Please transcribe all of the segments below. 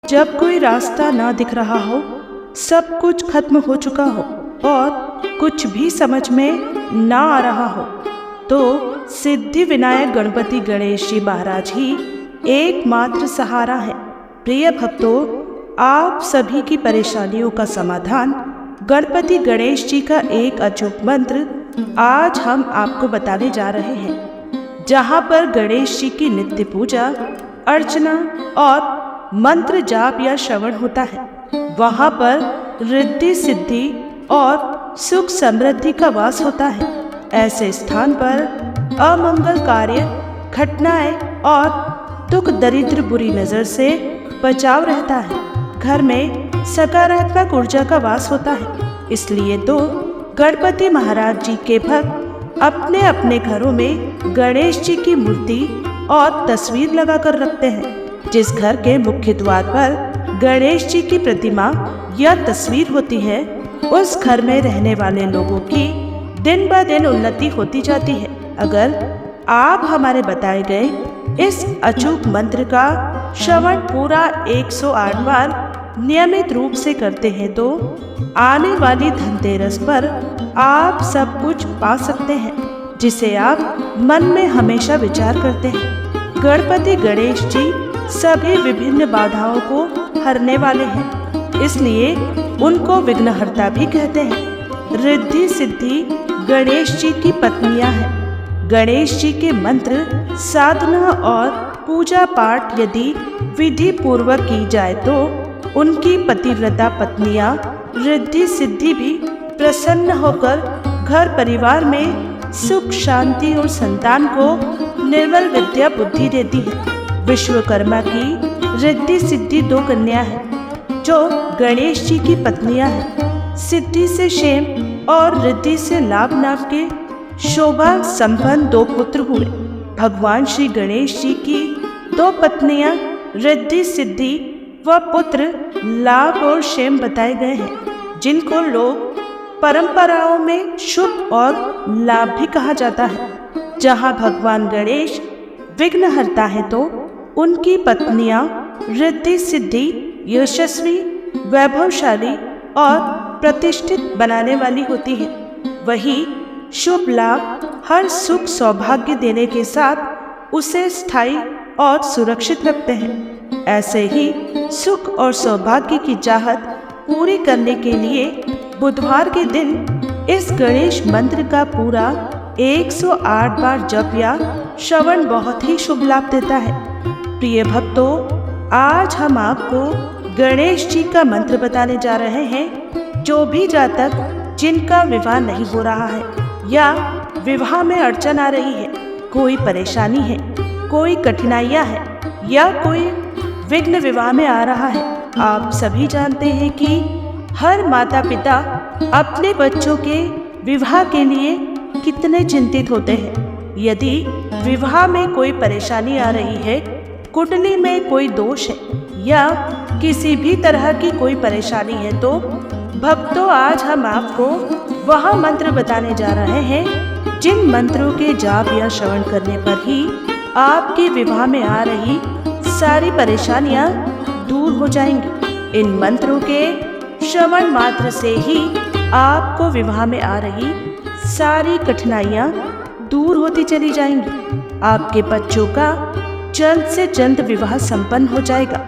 जब कोई रास्ता ना दिख रहा हो, सब कुछ खत्म हो चुका हो और कुछ भी समझ में ना आ रहा हो, तो सिद्धि विनायक गणपति गणेश जी महाराज ही एकमात्र सहारा है। प्रिय भक्तों, आप सभी की परेशानियों का समाधान गणपति गणेश जी का एक अचूक मंत्र आज हम आपको बताने जा रहे हैं, जहाँ पर गणेश जी की नित्य पूजा अर्चना और मंत्र जाप या श्रवण होता है, वहाँ पर रिद्धि सिद्धि और सुख समृद्धि का वास होता है। ऐसे स्थान पर अमंगल कार्य, घटनाएं और दुख दरिद्र बुरी नजर से बचाव रहता है। घर में सकारात्मक ऊर्जा का वास होता है। इसलिए तो गणपति महाराज जी के भक्त अपने अपने घरों में गणेश जी की मूर्ति और तस्वीर लगाकर रखते हैं। जिस घर के मुख्य द्वार पर गणेश जी की प्रतिमा या तस्वीर होती है, उस घर में रहने वाले लोगों की दिन ब दिन उन्नति होती जाती है। अगर आप हमारे बताए गए इस अचूक मंत्र का श्रवण पूरा 108 बार नियमित रूप से करते हैं, तो आने वाली धनतेरस पर आप सब कुछ पा सकते हैं, जिसे आप मन में हमेशा विचार करते हैं। गणपति गणेश जी सभी विभिन्न बाधाओं को हरने वाले हैं, इसलिए उनको विघ्नहर्ता भी कहते हैं। रिद्धि सिद्धि गणेश जी की पत्नियां हैं। गणेश जी के मंत्र, साधना और पूजा पाठ यदि विधि पूर्वक की जाए तो उनकी पतिव्रता पत्नियां रिद्धि सिद्धि भी प्रसन्न होकर घर परिवार में सुख शांति और संतान को निर्मल विद्या बुद्धि देती है। विश्वकर्मा की रिद्धि सिद्धि 2 कन्या है, जो गणेश जी की पत्नियां हैं। सिद्धि से क्षेम और रिद्धि से लाभ नाम के शोभा संपन्न 2 पुत्र हुए। भगवान श्री गणेश जी की 2 पत्नियां रिद्धि सिद्धि व पुत्र लाभ और क्षेम बताए गए हैं, जिनको लोग परंपराओं में शुभ और लाभ भी कहा जाता है। जहाँ भगवान गणेश विघ्नहर्ता है, तो उनकी पत्नियां रिद्धि सिद्धि यशस्वी, वैभवशाली और प्रतिष्ठित बनाने वाली होती है। वही शुभ लाभ हर सुख सौभाग्य देने के साथ उसे स्थायी और सुरक्षित रखते हैं। ऐसे ही सुख और सौभाग्य की चाहत पूरी करने के लिए बुधवार के दिन इस गणेश मंत्र का पूरा 108 बार जप या श्रवण बहुत ही शुभ लाभ देता है। प्रिय भक्तों, आज हम आपको गणेश जी का मंत्र बताने जा रहे हैं। जो भी जातक जिनका विवाह नहीं हो रहा है या विवाह में अड़चन आ रही है, कोई परेशानी है, कोई कठिनाइयाँ है या कोई विघ्न विवाह में आ रहा है, आप सभी जानते हैं कि हर माता पिता अपने बच्चों के विवाह के लिए कितने चिंतित होते हैं। यदि विवाह में कोई परेशानी आ रही है, कुंडली में कोई दोष है या किसी भी तरह की कोई परेशानी है, तो भक्तों आज हम आपको वह मंत्र बताने जा रहे हैं जिन मंत्रों के जाप या श्रवण करने पर ही आपके विवाह में आ रही सारी परेशानियां दूर हो जाएंगी। इन मंत्रों के श्रवण मात्र से ही आपको विवाह में आ रही सारी कठिनाइयां दूर होती चली जाएंगी। आपके बच्चों का जल्द से जल्द विवाह संपन्न हो जाएगा।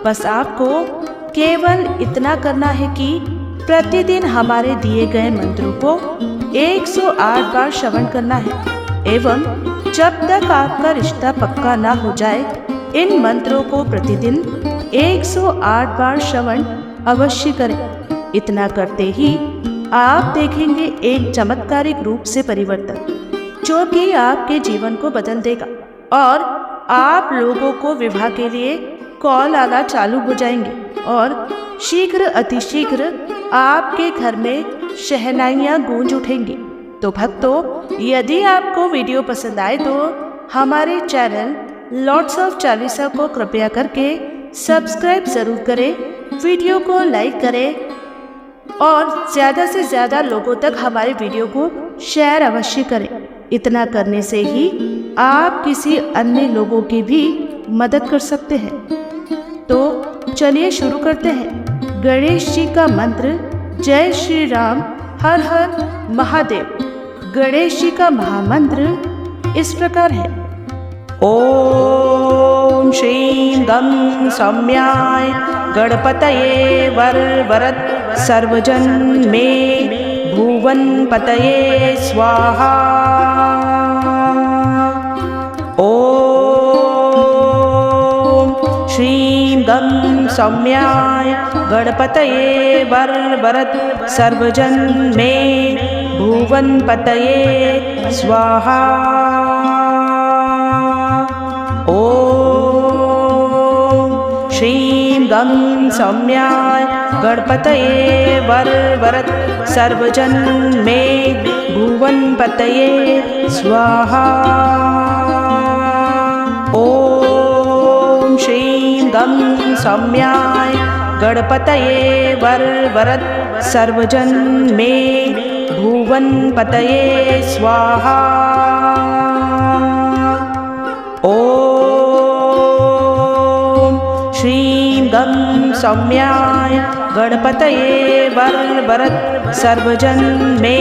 बस आपको केवल इतना करना है कि प्रतिदिन हमारे दिए गए मंत्रों को 108 बार श्रवण करना है एवं जब तक आपका रिश्ता पक्का ना हो जाए, इन मंत्रों को प्रतिदिन 108 बार श्रवण अवश्य करें। इतना करते ही आप देखेंगे एक चमत्कारिक रूप से परिवर्तन, जो कि आपके जीवन को बदल देगा और आप लोगों को विवाह के लिए कॉल आना चालू हो जाएंगे और शीघ्र अतिशीघ्र आपके घर में शहनाइयाँ गूंज उठेंगी। तो भक्तों, यदि आपको वीडियो पसंद आए तो हमारे चैनल लॉर्ड्स ऑफ चालीसा को कृपया करके सब्सक्राइब ज़रूर करें, वीडियो को लाइक करें और ज़्यादा से ज़्यादा लोगों तक हमारे वीडियो को शेयर अवश्य करें। इतना करने से ही आप किसी अन्य लोगों की भी मदद कर सकते हैं। तो चलिए शुरू करते हैं। गणेश जी का मंत्र। जय श्री राम, हर हर महादेव। गणेश जी का महामंत्र इस प्रकार है। ओम श्रीं गं सौम्याय गणपतये वरवरद सर्वजन मे भुवन पतये स्वाहा। ओम श्रीं गं सौम्याय गणपतये वरवरद सर्वजन मे भुवन पतये स्वाहा। ओम श्रीं गं सौम्याय गणपतये वरवरद सर्वजन मे भुवन पतये स्वाहा। ओम श्रीं गं सौम्याय गणपतये वरवरद सर्वजन मे भुवन पतये स्वाहा। ओम श्रीं गं सौम्याय गणपतये वरवरद सर्वजन मे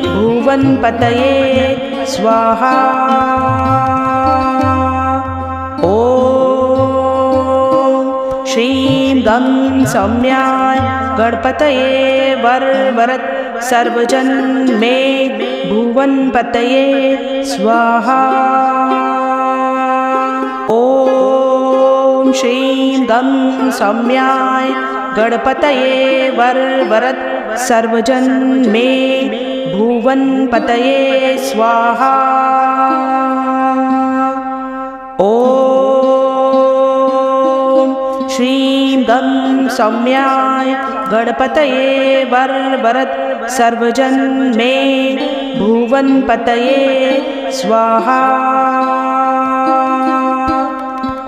भुवन पतये स्वाहा। ओम श्रीं गं सौम्याय गणपतये वरवरद सर्वजन मे भुवन पतये स्वाहा। ओम श्रीं गं सौम्याय गणपतये वरवरद सर्वजन मे भुवन पतये स्वाहा। ओम श्रीं गं सौम्याय गणपतये वरवरद सर्वजन मे भुवन पतये स्वाहा।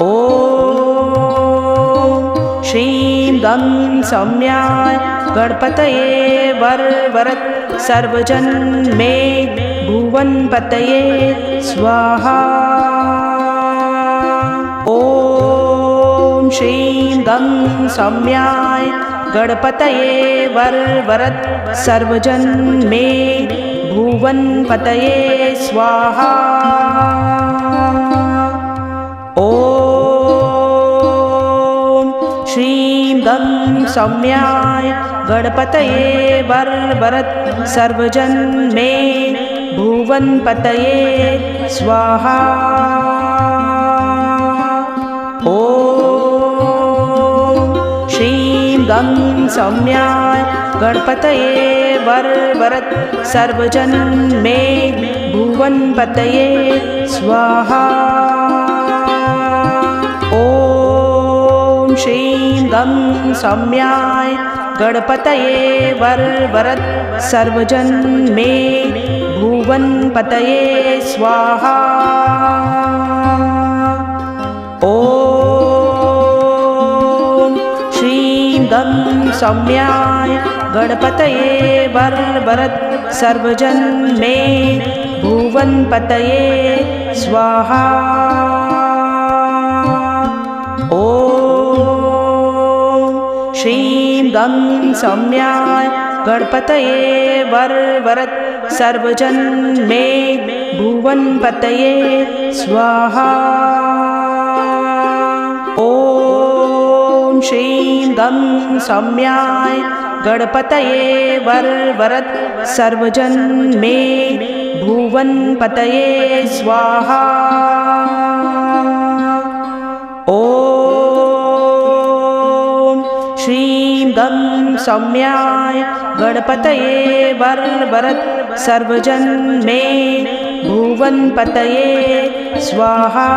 ओम श्रीं गं सौम्याय गणपतये वरवरद सर्वजन मे भुवन पतये स्वाहा। ओम श्रीं गं सौम्याय गणपतये वरवरद सर्वजन मे भुवन पतये स्वाहा। ओम श्रीं गं सौम्याय गणपतये वरवरद सर्वजन मे भुवन पतये स्वाहा। ओम श्रीं गं सौम्याय गणपतये वरवरद सर्वजन मे भुवन पतये स्वाहा। ओम श्रीं गं सौम्याय गणपतये वरवरद सर्वजन मे भुवन पतये स्वाहा। ओम श्रीं गं सौम्याय गणपतये वरवरद सर्वजन मे भुवन पतये स्वाहा। ओम श्रीं गं सौम्याय गणपतये वरवरद सर्वजन मे भुवन पतये स्वाहा। ओम श्रीं गं सौम्याय गणपतये वरवरद सर्वजन मे भुवन पतये स्वाहा। ओम श्रीं गं सौम्याय गणपतये वरवरद सर्वजन मे भुवन पतये स्वाहा।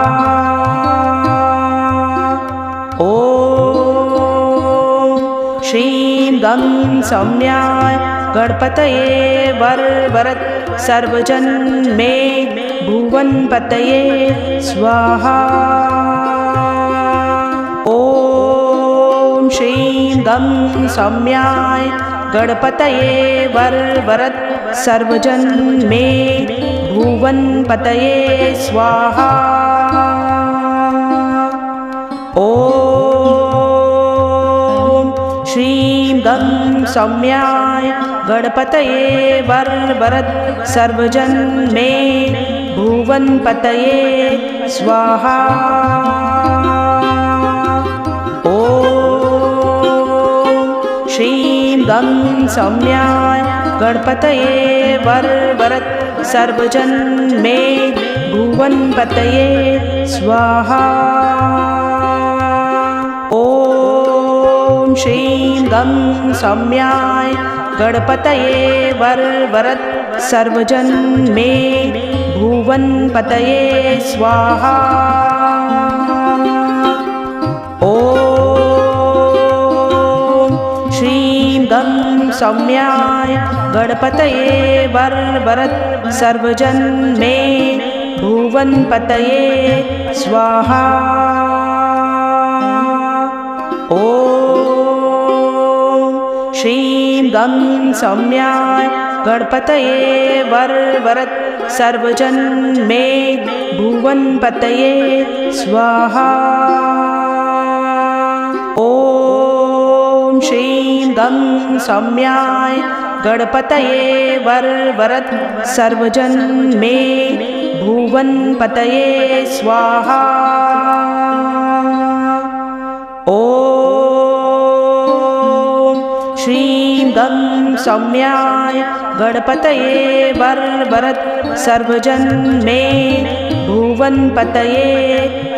ओम श्रीं गं सौम्याय गणपतये वरवरद सर्वजन मे भुवन पतये स्वाहा। ओम श्रीं गं सौम्याय गणपतये वरवरद सर्वजन मे भुवन पतये स्वाहा। ओम गं सौम्याय गणपतये वरवरद सर्वजन मे भुवनपतये स्वाहा। श्रीं गं सौम्याय गणपतये वरवरद सर्वजन मे भुवनपतये स्वाहा। ॐ श्रीं गं सौम्याय गणपतये वरवरद सर्वजन मे भुवनपतये स्वाहा। गं सौम्याय गणपतये वरवरद सर्वजन मे भुवनपतये स्वाहा। ॐ श्रीं गं सौम्याय गणपतये वरवरद सर्वजन मे भुवनपतये स्वाहा। श्रीं गं सौम्याय गणपतये वरवरद सर्वजन मे भुवनपतये स्वाहा। ॐ श्रीं गं सौम्याय गणपतये वरवरद सर्वजन मे भुवनपतये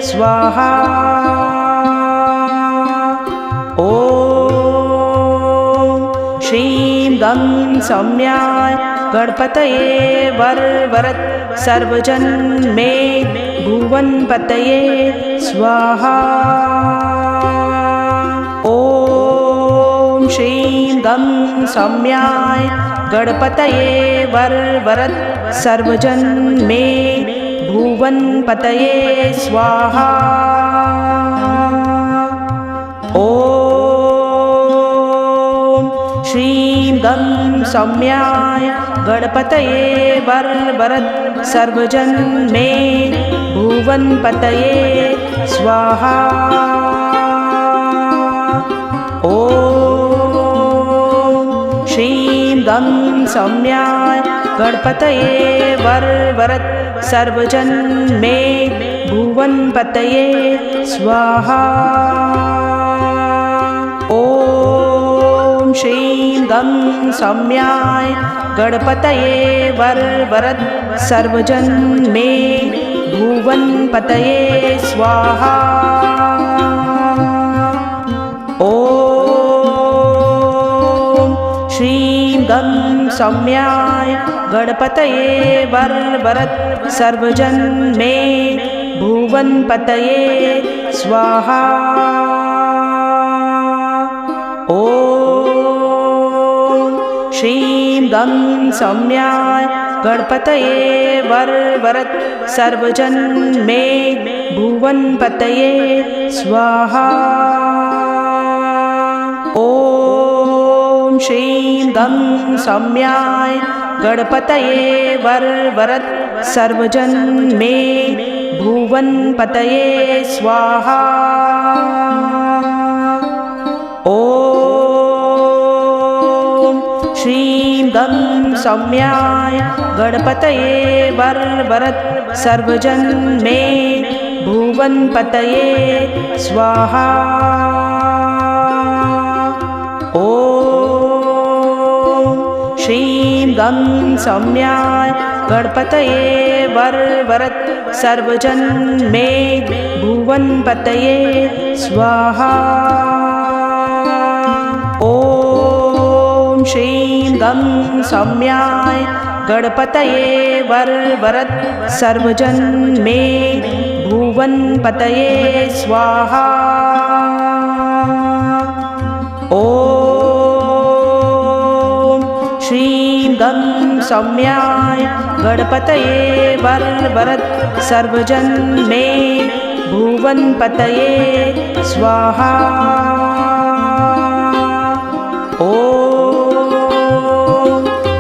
स्वाहा। श्रीं गं सौम्याय गणपतये वरवरद सर्वजन मे भुवनपतये स्वाहा। ॐ श्रीं गं सौम्याय गणपतये वरवरद सर्वजन मे भुवनपतये स्वाहा। श्रीं गं सौम्याय गणपतये वरवरद सर्वजन मे भुवनपतये स्वाहा। ॐ श्रीं गं सौम्याय गणपतये वरवरद सर्वजन मे भुवनपतये स्वाहा। श्रीं गं सौम्याय गणपतये वरवरद सर्वजन मे भुवनपतये स्वाहा। ॐ श्रीं गं सौम्याय गणपतये वरवरद सर्वजन मे भुवनपतये स्वाहा। श्रीं गं सौम्याय गणपतये वरवरद सर्वजन मे भुवनपतये स्वाहा। ॐ श्रीं गं सौम्याय गणपतये वरवरद सर्वजन मे भुवनपतये स्वाहा। श्रीं गं सौम्याय गणपतये वरवरद सर्वजन मे भुवनपतये स्वाहा। ॐ श्रीं गं सौम्याय गणपतये वरवरद सर्वजन मे भुवनपतये स्वाहा। श्रीं गं सौम्याय गणपतये वरवरद सर्वजन मे भुवनपतये स्वाहा। ॐ श्रीं गं सौम्याय गणपतये वरवरद सर्वजन मे भुवनपतये स्वाहा। ॐ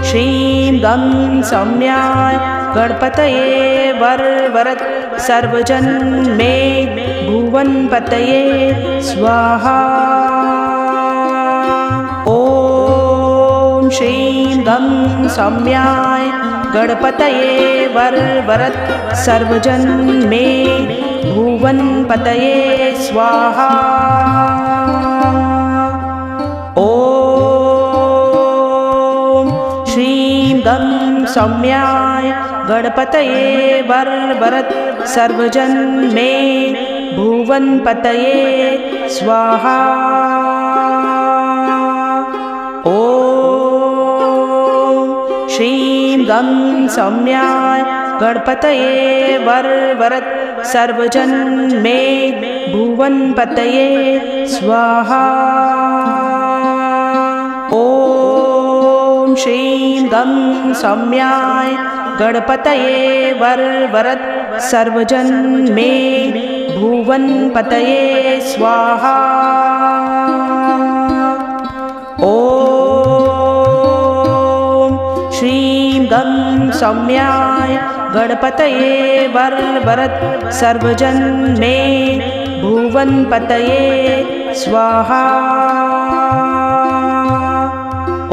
श्रीं गं सौम्याय गणपतये वरवरद सर्वजन मे भुवनपतये स्वाहा। ॐ श्रीं गं सौम्याय गणपतये वरवरद सर्वजन मे भुवनपतये स्वाहा। ॐ श्रीं गं सौम्याय गणपतये वरवरद सर्वजन मे भुवनपतये स्वाहा। ॐ श्रीं गं सौम्याय गणपतये वरवरद सर्वजन मे भुवनपतये स्वाहा। ॐ श्रीं गं सौम्याय गणपतये वरवरद सर्वजन मे भुवनपतये स्वाहा। ॐ श्रीं गं सौम्याय गणपतये वरवरद सर्वजन मे भुवनपतये स्वाहा।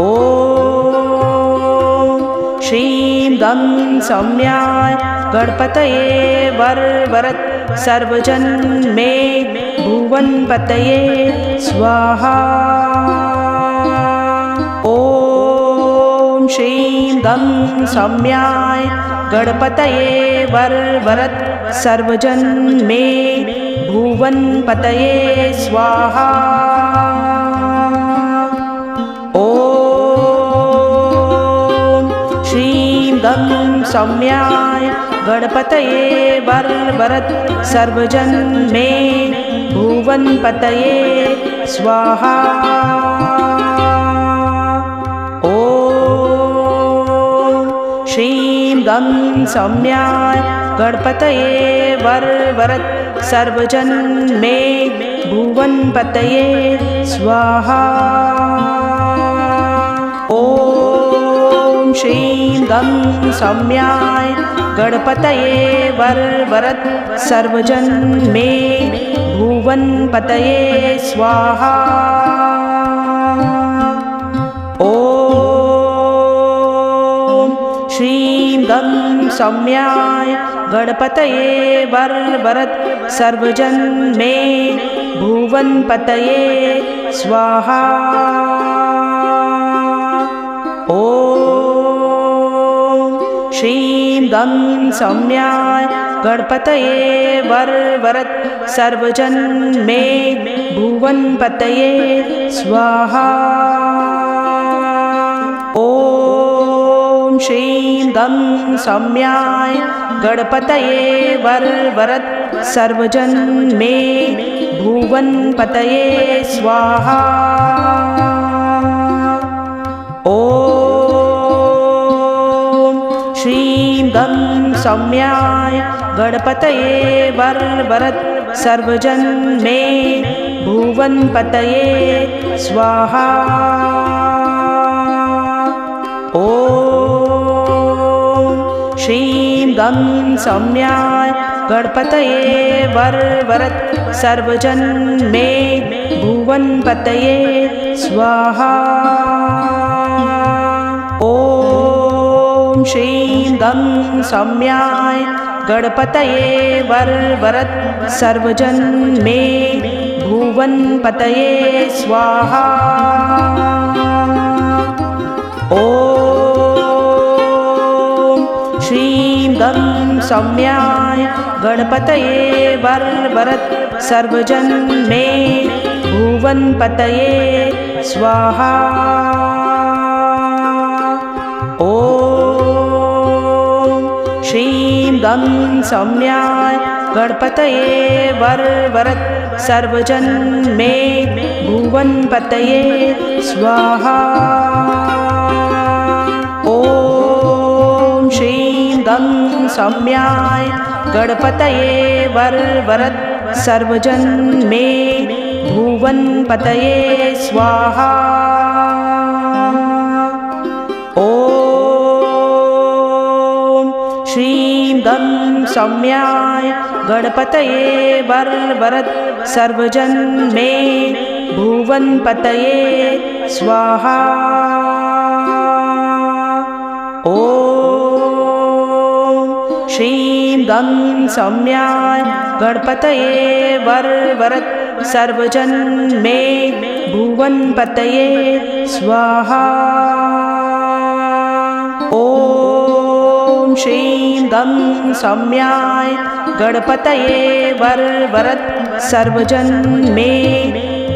ॐ श्रीं गं सौम्याय गणपतये वरवरद सर्वजन मे भुवनपतये स्वाहा। ॐ श्रीं गं सौम्याय गणपतये वरवरद सर्वजन मे भुवनपतये स्वाहा। ॐ श्रीं गं सौम्याय गणपतये वरवरद सर्वजन मे भुवनपतये स्वाहा। ॐ श्रीं गं सौम्याय गणपतये वरवरद सर्वजन मे भुवनपतये स्वाहा। ॐ श्रीं गं सौम्याय गणपतये वरवरद सर्वजन मे भुवनपतये स्वाहा। ॐ श्रीं गं सौम्याय गणपतये वरवरद सर्वजन मे भुवनपतये स्वाहा। ॐ श्रीं गं सौम्याय गणपतये वरवरद सर्वजन मे भुवनपतये स्वाहा। ॐ श्रीं गं सौम्याय गणपतये वरवरद सर्वजन मे भुवनपतये स्वाहा। ॐ श्रीं गं सौम्याय गणपतये वरवरद सर्वजन मे भुवनपतये स्वाहा। ॐ श्रीं गं सौम्याय गणपतये वरवरद सर्वजन मे भुवनपतये स्वाहा। ॐ श्रीं गं सौम्याय गणपतये वरवरद सर्वजन मे भुवनपतये स्वाहा। ॐ श्रीं गं सौम्याय गणपतये वरवरद सर्वजन मे भुवनपतये स्वाहा। ॐ श्रीं गं सौम्याय गणपतये वरवरद सर्वजन मे भुवनपतये स्वाहा। ॐ श्रीं गं सौम्याय गणपतये वरवरद सर्वजन मे भुवनपतये स्वाहा। ॐ श्रीं गं सौम्याय गणपतये वरवरद सर्वजन मे भुवनपतये स्वाहा। ॐ श्रीं गं सौम्याय गणपतये वरवरद सर्वजन मे भुवनपतये स्वाहा। ॐ श्रीं गं सौम्याय गणपतये वरवरद सर्वजन मे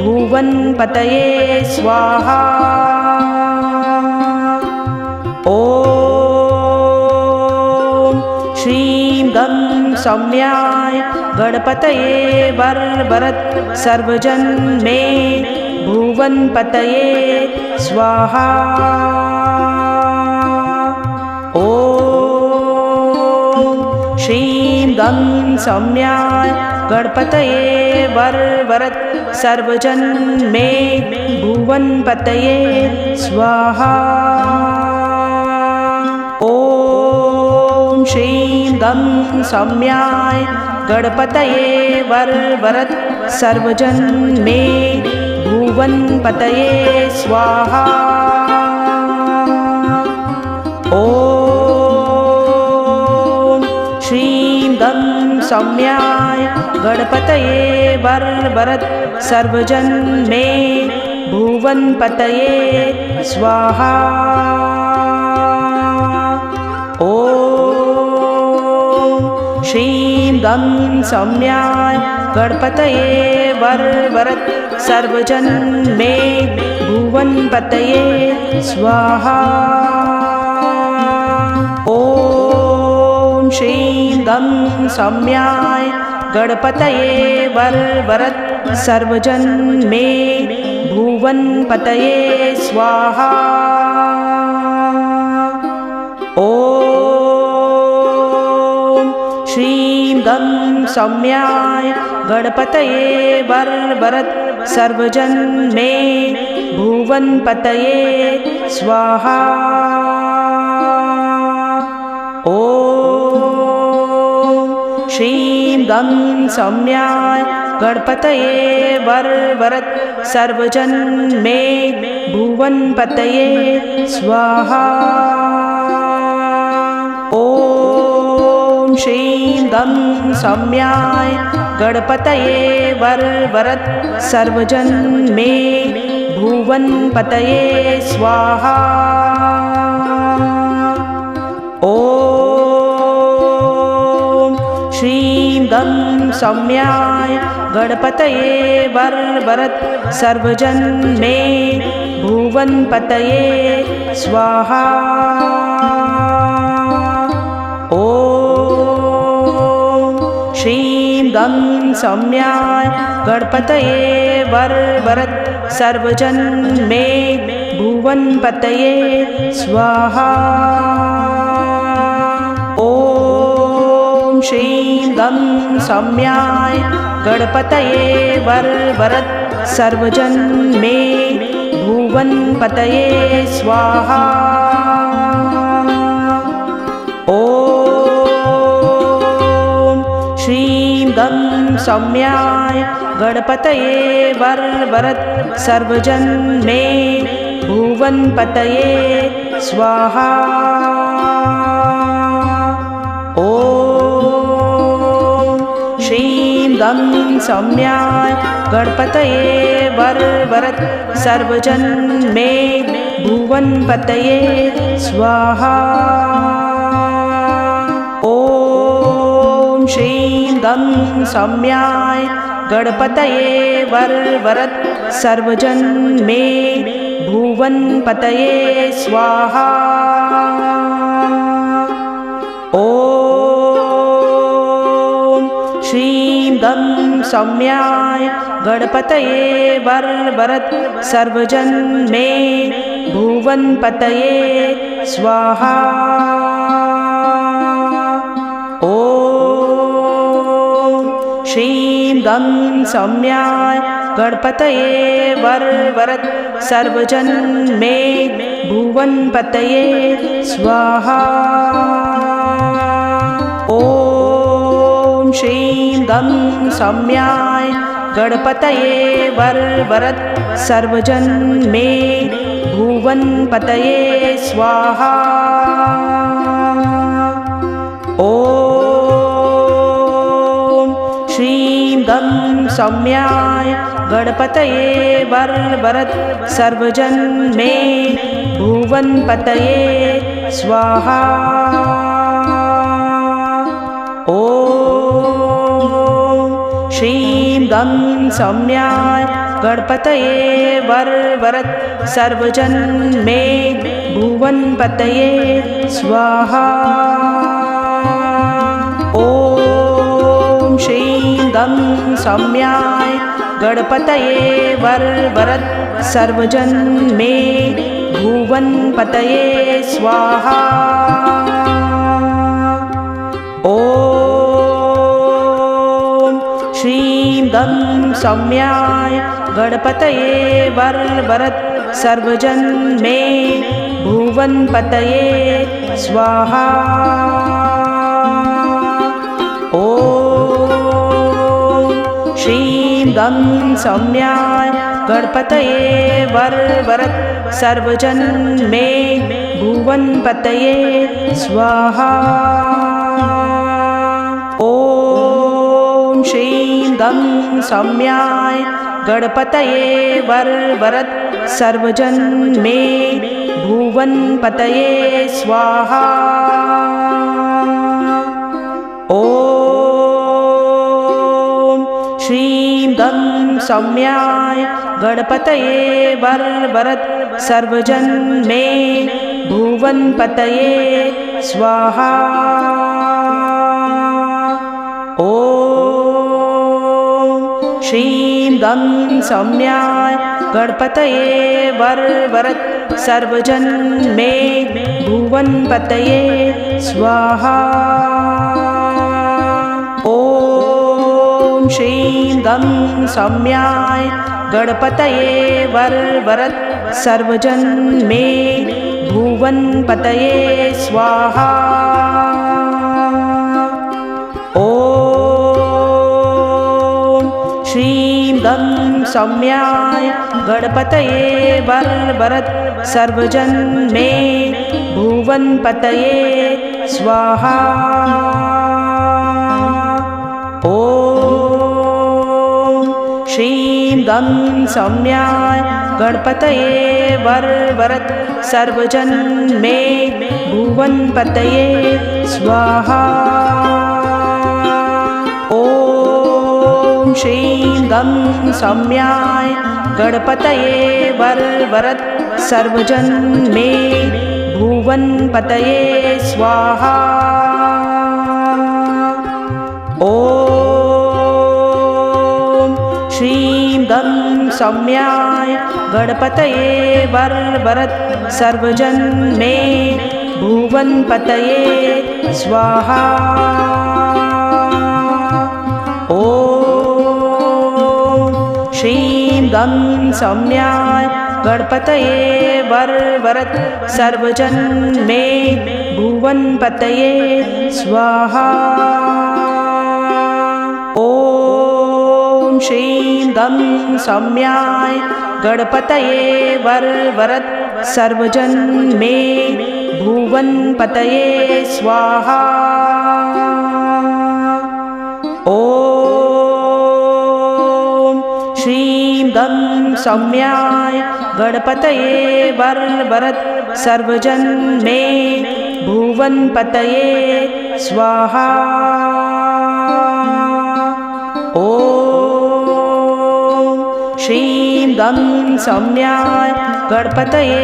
भुवनपतये स्वाहा। ॐ श्रीं गं सौम्याय गणपतये वरवरद सर्वजन मे भुवनपतये स्वाहा। ॐ श्रीं गं सौम्याय गणपतये वरवरद सर्वजन मे भुवनपतये स्वाहा। ॐ श्रीं गं सौम्याय गणपतये वरवरद सर्वजन मे भुवनपतये स्वाहा। ॐ श्रीं गं सौम्याय गणपतये वरवरद सर्वजन मे भुवनपतये स्वाहा। ॐ श्रीं गं सौम्याय गणपतये वरवरद सर्वजन मे भुवनपतये स्वाहा। ॐ श्रीं गं सौम्याय गणपतये वरवरद सर्वजन मे भुवनपतये स्वाहा। ॐ श्रीं गं सौम्याय गणपतये वरवरद सर्वजन मे भुवनपतये स्वाहा। ॐ श्रीं गं सौम्याय गणपतये वरवरद सर्वजन मे भुवनपतये स्वाहा। ॐ श्रीं गं सौम्याय गणपतये वरवरद सर्वजन मे भुवनपतये स्वाहा। ॐ श्रीं गं सौम्याय गणपतये वरवरद सर्वजन मे भुवनपतये स्वाहा। ॐ श्रीं गं सौम्याय गणपतये वरवरद सर्वजन मे भुवनपतये स्वाहा। ॐ श्रीं गं सौम्याय गणपतये वरवरद सर्वजन मे भुवनपतये स्वाहा। ॐ श्रीं गं सौम्याय गणपतये वरवरद सर्वजन मे भुवनपतये स्वाहा। ॐ श्रीं गं सौम्याय गणपतये वरवरद सर्वजन मे भुवनपतये स्वाहा। ॐ श्रीं गं सौम्याय गणपतये वरवरद सर्वजन मे भुवनपतये स्वाहा। ॐ श्रीं गं सौम्याय गणपतये वरवरद सर्वजन मे भुवनपतये स्वाहा। ॐ श्रीं गं सौम्याय गणपतये वरवरद सर्वजन मे भुवनपतये स्वाहा। ॐ श्रीं गं सौम्याय गणपतये वरवरद सर्वजन मे भुवनपतये स्वाहा। ॐ श्रीं गं सौम्याय गणपतये वरवरद सर्वजन मे भुवनपतये स्वाहा। ॐ श्रीं गं सौम्याय गणपतये वरवरद सर्वजन मे भुवनपतये स्वाहा। ॐ श्रीं गं सौम्याय गणपतये वरवरद सर्वजन मे भुवनपतये स्वाहा। ॐ श्रीं गं सौम्याय गणपतये वरवरद सर्वजन मे भुवनपतये स्वाहा। ॐ श्रीं गं सौम्याय गणपतये वरवरद सर्वजन मे भुवनपतये स्वाहा। ॐ श्रीं गं सौम्याय गणपतये वरवरद सर्वजन मे भुवनपतये स्वाहा। ॐ श्रीं गं सौम्याय गणपतये वरवरद सर्वजन मे भुवनपतये स्वाहा। ॐ श्रीं गं सौम्याय गणपतये वरवरद सर्वजन मे भुवनपतये स्वाहा। ॐ श्रीं गं सौम्याय गणपतये वरवरद सर्वजन मे भुवनपतये स्वाहा। ॐ श्रीं गं सौम्याय गणपतये वरवरद सर्वजन मे भुवनपतये स्वाहा। ॐ श्रीं गं सौम्याय गणपतये वरवरद सर्वजन मे भुवनपतये स्वाहा। ॐ श्रीं गं सौम्याय गणपतये वरवरद सर्वजन मे भुवनपतये स्वाहा। ॐ श्रीं गं सौम्याय गणपतये वरवरद सर्वजन मे भुवनपतये स्वाहा। ॐ श्रीं गं सौम्याय गणपतये वरवरद सर्वजन मे भुवनपतये स्वाहा। ॐ श्रीं गं सौम्याय गणपतये वरवरद सर्वजन मे भुवनपतये स्वाहा। ॐ श्रीं गं सौम्याय गणपतये वरवरद सर्वजन मे भुवनपतये स्वाहा। ॐ श्रीं गं सौम्याय गणपतये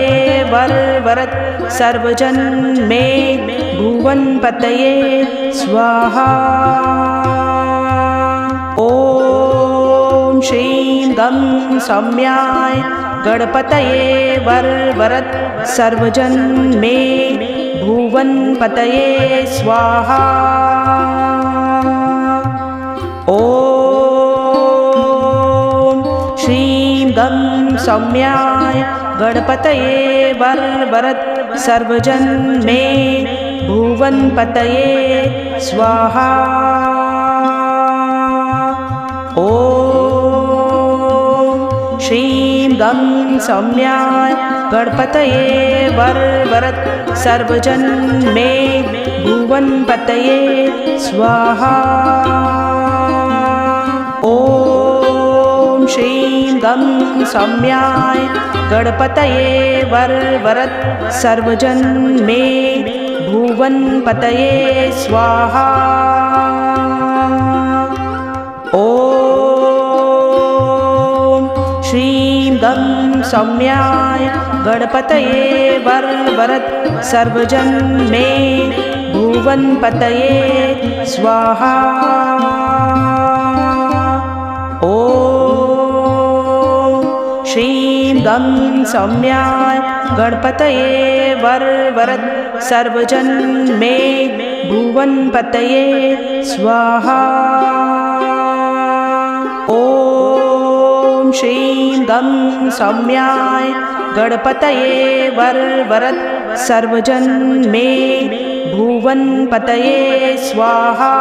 वरवरद सर्वजन मे भुवनपतये स्वाहा। ॐ श्रीं गं सौम्याय गणपतये वरवरद सर्वजन मे भुवनपतये स्वाहा। ॐ श्रीं गं सौम्याय गणपतये वरवरद सर्वजन मे भुवनपतये स्वाहा। ॐ श्रीं गं सौम्याय गणपतये वरवरद सर्वजन मे भुवनपतये स्वाहा। ॐ श्रीं गं सौम्याय गणपतये वरवरद सर्वजन मे भुवनपतये स्वाहा। ॐ श्रीं गं सौम्याय गणपतये वरवरद सर्वजन मे भुवनपतये स्वाहा। ॐ श्रीं गं सौम्याय गणपतये वरवरद सर्वजन मे भुवनपतये स्वाहा। ॐ श्रीं गं सौम्याय गणपतये वरवरद सर्वजन मे भुवनपतये स्वाहा।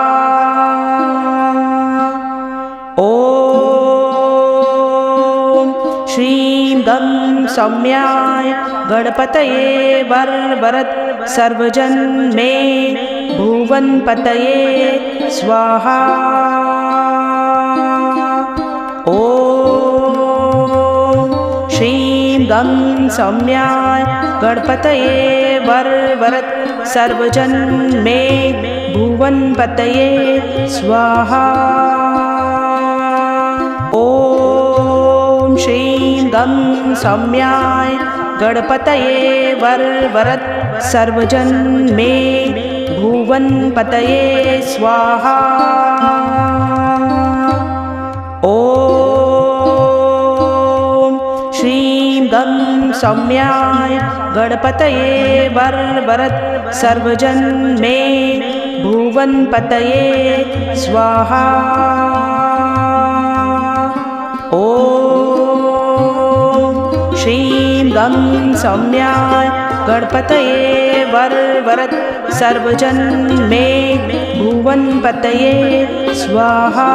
ॐ श्रीं गं सौम्याय गणपतये वरवरद सर्वजन मे भुवनपतये स्वाहा। ॐ श्रीं गं सौम्याय गणपतये वरवरद सर्वजन मे भुवनपतये स्वाहा। ॐ श्रीं गं सौम्याय गणपतये वरवरद सर्वजन मे भुवनपतये स्वाहा। ॐ श्रीं गं सौम्याय गणपतये वरवरद सर्वजन मे भुवनपतये स्वाहा। ॐ श्रीं गं सौम्याय गणपतये वरवरद सर्वजन मे भुवनपतये स्वाहा।